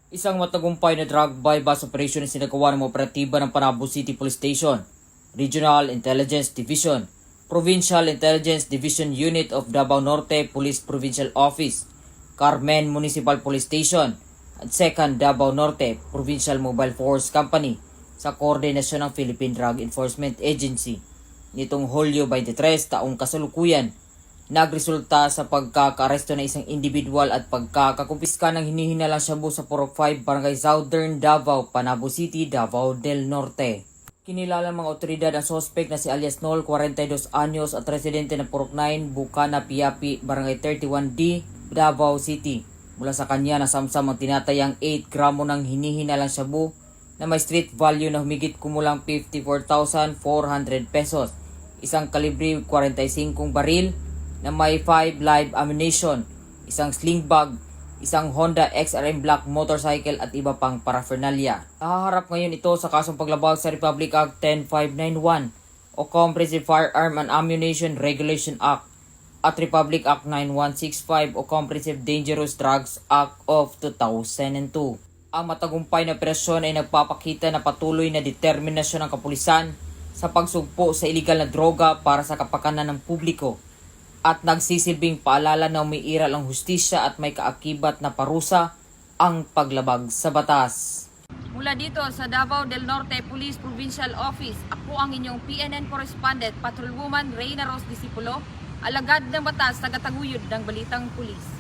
Isang matagumpay na drug bypass operation na sinagawa ng mga operatiba ng Panabo City Police Station, Regional Intelligence Division, Provincial Intelligence Division Unit of Davao Norte Police Provincial Office, Carmen Municipal Police Station, at 2nd Davao Norte Provincial Mobile Force Company sa koordinasyon ng Philippine Drug Enforcement Agency. Nitong Hulyo 23 taong kasalukuyan, nagresulta sa pagkakaaresto ng isang individual at pagkakakumpiska ng hinihinalang shabu sa Purok 5, Barangay Southern Davao, Panabo City, Davao del Norte. Kinilala ng mga otoridad ang sospek na si alias Nol, 42 anyos at residente ng Purok 9, Bukana, Piapi, Barangay 31D, Davao City. Mula sa kanya nasamsam ang tinatayang 8 gramo ng hinihinalang shabu na may street value na humigit kumulang 54,400 pesos, isang kalibre 45 baril na may 5 live ammunition, isang sling bag, isang Honda XRM Black motorcycle at iba pang paraphernalia. Nahaharap ngayon ito sa kasong paglabag sa Republic Act 10591 o Comprehensive Firearm and Ammunition Regulation Act at Republic Act 9165 o Comprehensive Dangerous Drugs Act of 2002. Ang matagumpay na operasyon ay nagpapakita na patuloy na determinasyon ng kapulisan sa pagsugpo sa iligal na droga para sa kapakanan ng publiko at nagsisilbing paalala na umiiral ang hustisya at may kaakibat na parusa ang paglabag sa batas. Mula dito sa Davao del Norte Police Provincial Office, ako ang inyong PNN Correspondent, Patrolwoman Reyna Ros Disipulo, alagad ng batas, tagataguyod ng Balitang Pulis.